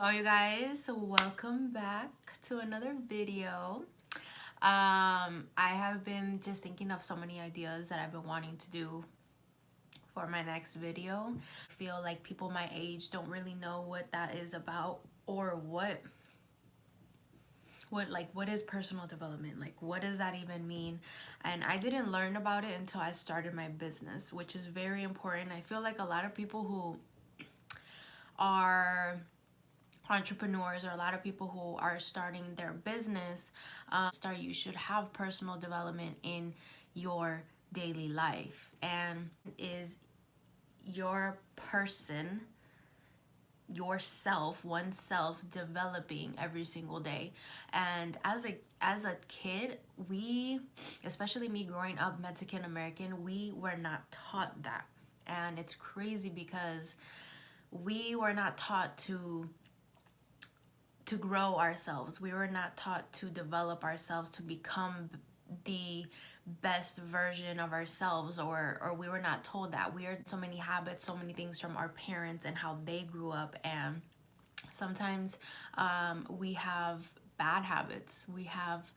So you guys, welcome back to another video. I have been just thinking of so many ideas that I've been wanting to do for my next video. I feel like people my age don't really know what that is about, or what is personal development, like what does that even mean. And I didn't learn about it until I started my business, which is very important. I feel like a lot of people who are entrepreneurs, or a lot of people who are starting their business, you should have personal development in your daily life. And is your person, yourself, oneself, developing every single day. And as a kid, we, especially me growing up Mexican American, we were not taught that. And it's crazy because we were not taught to grow ourselves. We were not taught to develop ourselves to become the best version of ourselves, or we were not told that. We heard so many habits, so many things from our parents and how they grew up. And sometimes we have bad habits. We have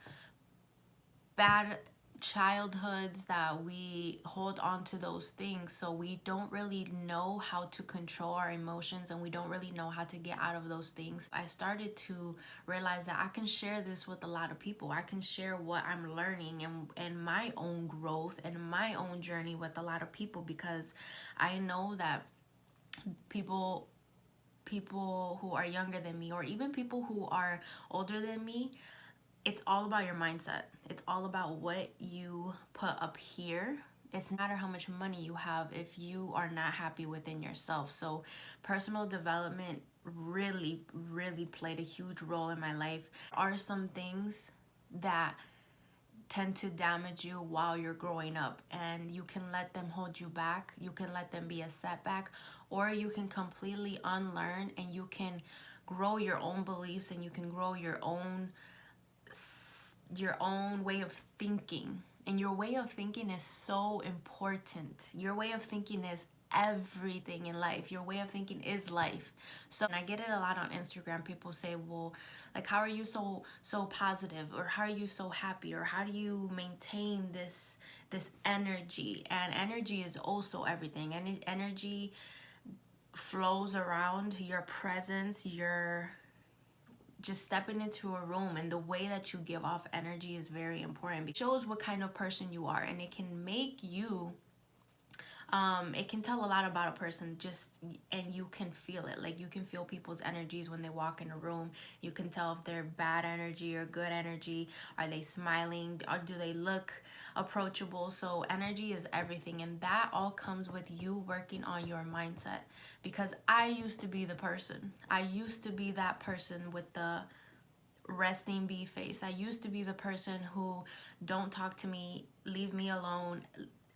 bad childhoods that we hold on to those things, so we don't really know how to control our emotions, and we don't really know how to get out of those things. I started to realize that I can share this with a lot of people. I can share what I'm learning and my own growth and my own journey with a lot of people, because I know that people who are younger than me, or even people who are older than me, it's all about your mindset. It's all about what you put up here. It's no matter how much money you have if you are not happy within yourself. So personal development really, really played a huge role in my life. There are some things that tend to damage you while you're growing up, and you can let them hold you back. You can let them be a setback, or you can completely unlearn, and you can grow your own beliefs, and you can grow your own way of thinking. And your way of thinking is so important. Your way of thinking is everything in life. Your way of thinking is life. So, and I get it a lot on Instagram. People say, well, like, how are you so positive, or how are you so happy, or how do you maintain this energy? And energy is also everything. And energy flows around your presence, your just stepping into a room, and the way that you give off energy is very important. It shows what kind of person you are, and it can make you it can tell a lot about a person, just, and you can feel it. Like, you can feel people's energies when they walk in a room. You can tell if they're bad energy or good energy. Are they smiling, or do they look approachable? So energy is everything, and that all comes with you working on your mindset. Because I used to be the person, I used to be that person with the resting bee face. I used to be the person who, don't talk to me, leave me alone,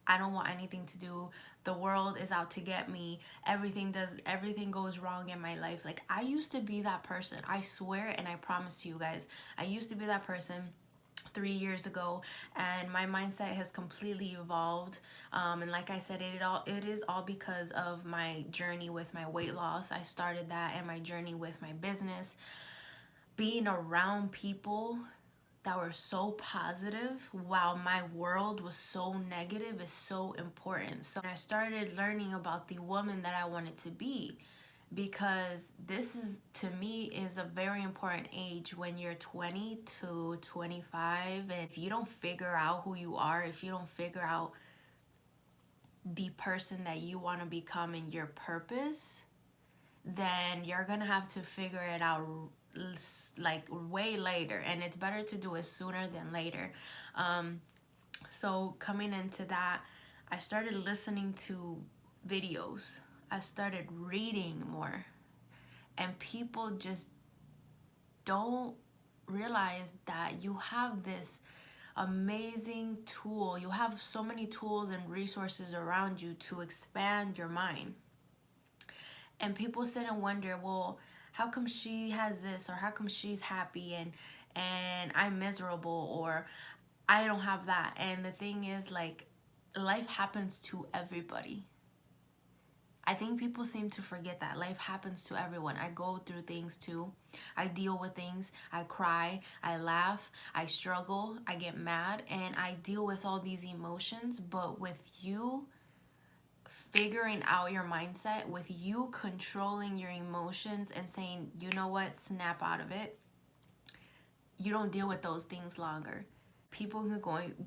I don't want anything to do, the world is out to get me, everything goes wrong in my life. Like, I used to be that person. I swear, and I promise to you guys, I used to be that person 3 years ago, and my mindset has completely evolved. And like I said, it is all because of my journey with my weight loss. I started that, and my journey with my business. Being around people that were so positive while my world was so negative is so important. So I started learning about the woman that I wanted to be, because this is, to me, is a very important age when you're 20 to 25. And if you don't figure out who you are, if you don't figure out the person that you want to become and your purpose, then you're gonna have to figure it out like way later, and it's better to do it sooner than later. So coming into that, I started listening to videos, I started reading more, and people just don't realize that you have this amazing tool. You have so many tools and resources around you to expand your mind. And people sit and wonder, well, how come she has this, or how come she's happy and I'm miserable, or I don't have that. And the thing is, like, life happens to everybody. I think people seem to forget that life happens to everyone. I go through things too. I deal with things. I cry. I laugh. I struggle. I get mad. And I deal with all these emotions. But with you figuring out your mindset, with you controlling your emotions and saying, you know what, snap out of it, you don't deal with those things longer. People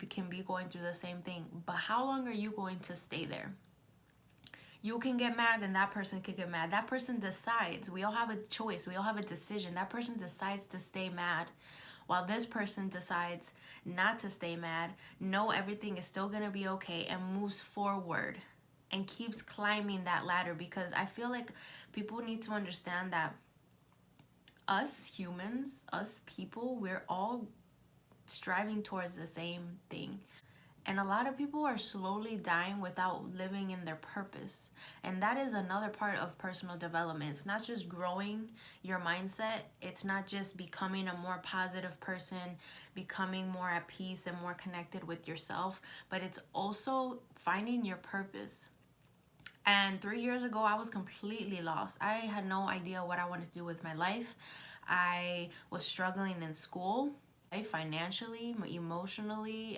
can be going through the same thing. But how long are you going to stay there? You can get mad and that person could get mad. That person decides. We all have a choice. We all have a decision. That person decides to stay mad while this person decides not to stay mad. Know everything is still going to be okay and moves forward and keeps climbing that ladder, because I feel like people need to understand that us humans, us people, we're all striving towards the same thing. And a lot of people are slowly dying without living in their purpose. And that is another part of personal development. It's not just growing your mindset. It's not just becoming a more positive person, becoming more at peace and more connected with yourself, but it's also finding your purpose. And 3 years ago, I was completely lost. I had no idea what I wanted to do with my life. I was struggling in school, financially, emotionally,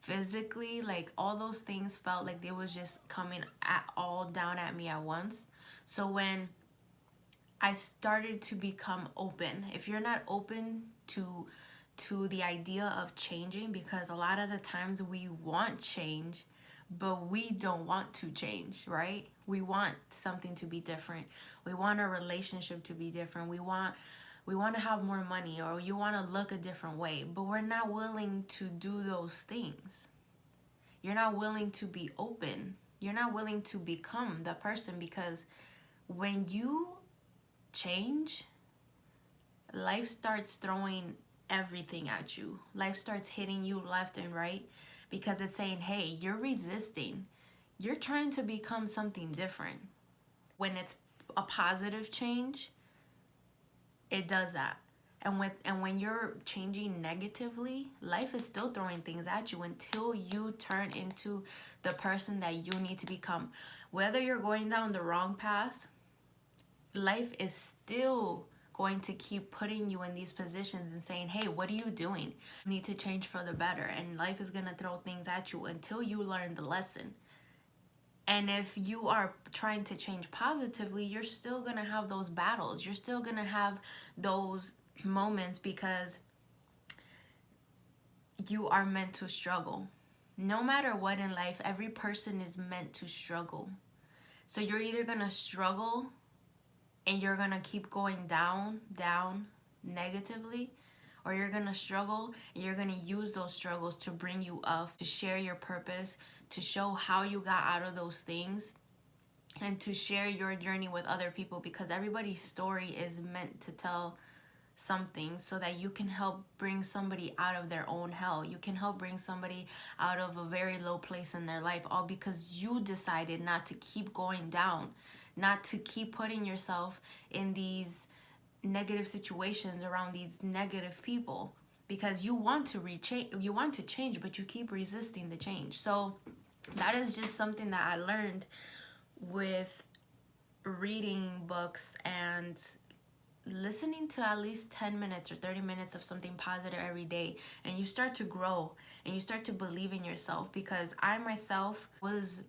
physically. Like, all those things felt like they was just coming all down at me at once. So when I started to become open, if you're not open to the idea of changing, because a lot of the times we want change, but we don't want to change, right? We want something to be different. We want a relationship to be different. We want to have more money, or you want to look a different way, but we're not willing to do those things. You're not willing to be open. You're not willing to become the person, because when you change, life starts throwing everything at you. Life starts hitting you left and right, because it's saying, hey, you're resisting. You're trying to become something different. When it's a positive change, it does that. And when you're changing negatively, life is still throwing things at you until you turn into the person that you need to become. Whether you're going down the wrong path, life is still going to keep putting you in these positions and saying, hey, what are you doing? You need to change for the better. And life is going to throw things at you until you learn the lesson. And if you are trying to change positively, you're still going to have those battles. You're still going to have those moments, because you are meant to struggle. No matter what in life, every person is meant to struggle. So you're either going to struggle and you're going to keep going down negatively, or you're going to struggle and you're going to use those struggles to bring you up, to share your purpose, to show how you got out of those things, and to share your journey with other people, because everybody's story is meant to tell something, so that you can help bring somebody out of their own hell. You can help bring somebody out of a very low place in their life, all because you decided not to keep going down, not to keep putting yourself in these negative situations around these negative people, because you want to change, but you keep resisting the change. So that is just something that I learned with reading books and listening to at least 10 minutes or 30 minutes of something positive every day, and you start to grow and you start to believe in yourself. Because I myself was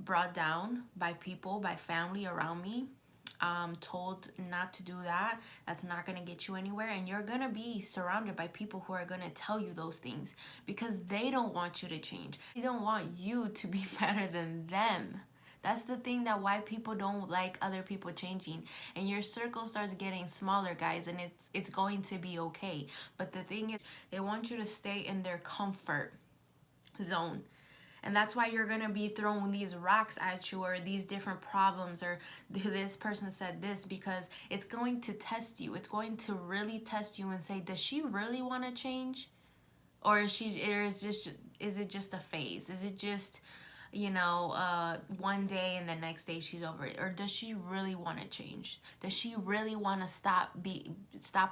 brought down by people, by family around me, told not to do that. That's not going to get you anywhere. And you're going to be surrounded by people who are going to tell you those things, because they don't want you to change. They don't want you to be better than them. That's the thing, that why people don't like other people changing. And your circle starts getting smaller, guys, and it's going to be okay. But the thing is, they want you to stay in their comfort zone. And that's why you're going to be throwing these rocks at you, or these different problems, or this person said this, because it's going to test you. It's going to really test you and say, does she really want to change? Or is it just a phase? Is it just, one day and the next day she's over it? Or does she really want to change? Does she really want to stop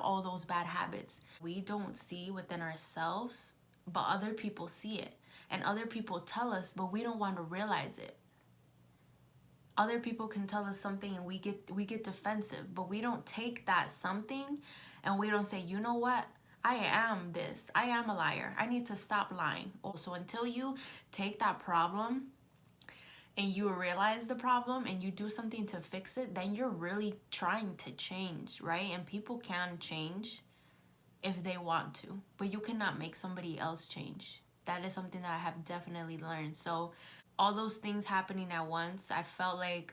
all those bad habits? We don't see within ourselves, but other people see it. And other people tell us, but we don't want to realize it. Other people can tell us something and we get defensive, but we don't take that something and we don't say, you know what, I am this, I am a liar, I need to stop lying. So until you take that problem and you realize the problem and you do something to fix it, then you're really trying to change, right? And people can change if they want to, but you cannot make somebody else change. That is something that I have definitely learned. So all those things happening at once, I felt like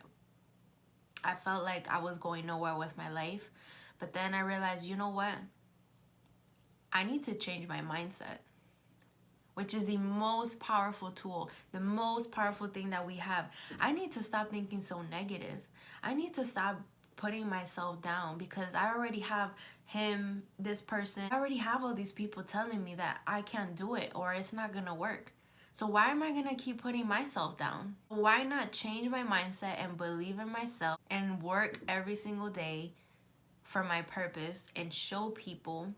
I was going nowhere with my life. But then I realized, you know what? I need to change my mindset, which is the most powerful tool, the most powerful thing that we have. I need to stop thinking so negative. I need to stop putting myself down because I already have him, this person. I already have all these people telling me that I can't do it or it's not gonna work. So why am I gonna keep putting myself down? Why not change my mindset and believe in myself and work every single day for my purpose and show people,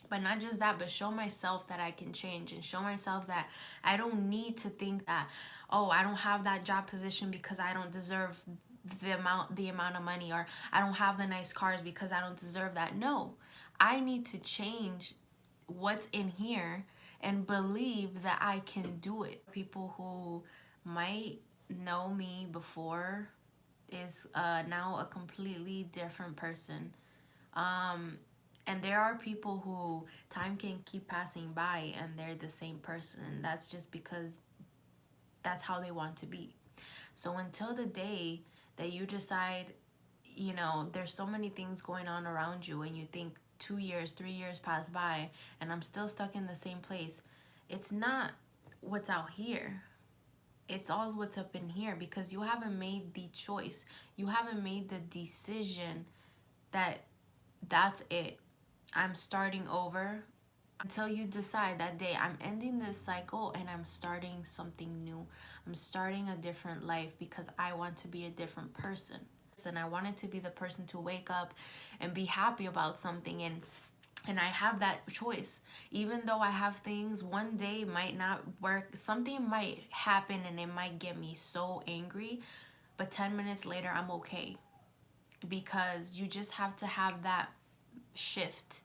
but not just that, but show myself that I can change and show myself that I don't need to think that, oh, I don't have that job position because I don't deserve the amount of money, or I don't have the nice cars because I don't deserve that. No, I need to change what's in here and believe that I can do it. People who might know me before is now a completely different person. And there are people who time can keep passing by and they're the same person. And that's just because that's how they want to be. So until the day that you decide, you know, there's so many things going on around you and you think 2 years, 3 years pass by and I'm still stuck in the same place. It's not what's out here. It's all what's up in here because you haven't made the choice. You haven't made the decision that that's it. I'm starting over. Until you decide that day, I'm ending this cycle and I'm starting something new. I'm starting a different life because I want to be a different person. And I wanted to be the person to wake up and be happy about something, and I have that choice. Even though I have things, one day might not work. Something might happen and it might get me so angry, but 10 minutes later I'm okay. Because you just have to have that shift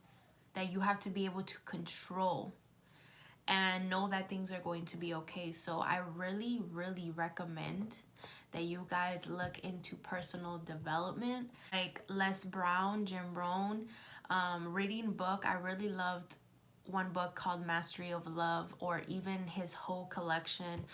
that you have to be able to control and know that things are going to be okay. So I really, really recommend that you guys look into personal development, like Les Brown, Jim Rohn, reading book. I really loved one book called Mastery of Love, or even his whole collection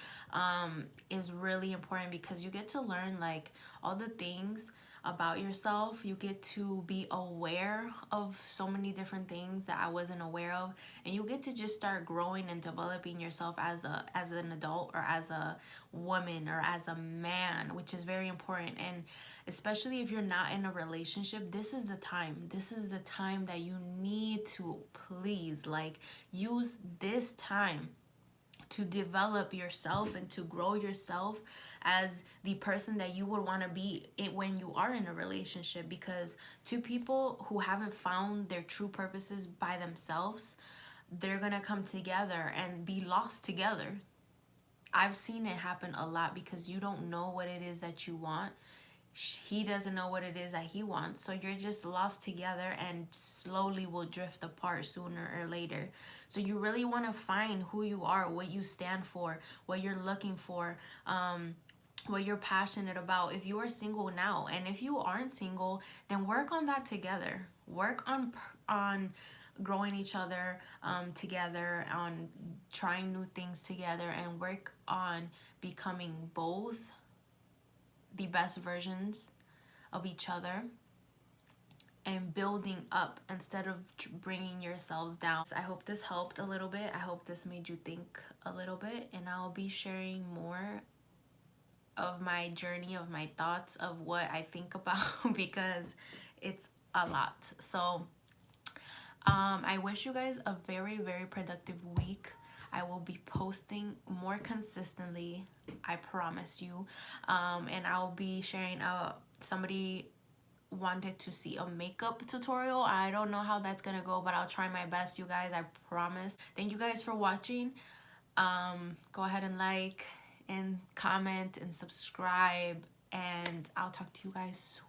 is really important because you get to learn like all the things about yourself. You get to be aware of so many different things that I wasn't aware of, and you get to just start growing and developing yourself as an adult, or as a woman, or as a man, which is very important. And especially if you're not in a relationship, this is the time that you need to please like use this time to develop yourself and to grow yourself as the person that you would want to be when you are in a relationship. Because two people who haven't found their true purposes by themselves, they're gonna come together and be lost together. I've seen it happen a lot because you don't know what it is that you want. He doesn't know what it is that he wants, so you're just lost together and slowly will drift apart sooner or later. So you really want to find who you are, what you stand for, what you're looking for, what you're passionate about. If you are single now, and if you aren't single, then work on that together. Work on growing each other together, on trying new things together, and work on becoming both the best versions of each other and building up instead of bringing yourselves down. I hope this helped a little bit. I hope this made you think a little bit, and I'll be sharing more of my journey, of my thoughts, of what I think about because it's a lot. So I wish you guys a very, very productive week. I will be posting more consistently, I promise you. And I'll be sharing somebody wanted to see a makeup tutorial. I don't know how that's gonna go, but I'll try my best, you guys, I promise. Thank you guys for watching. Go ahead and like and comment and subscribe. and I'll talk to you guys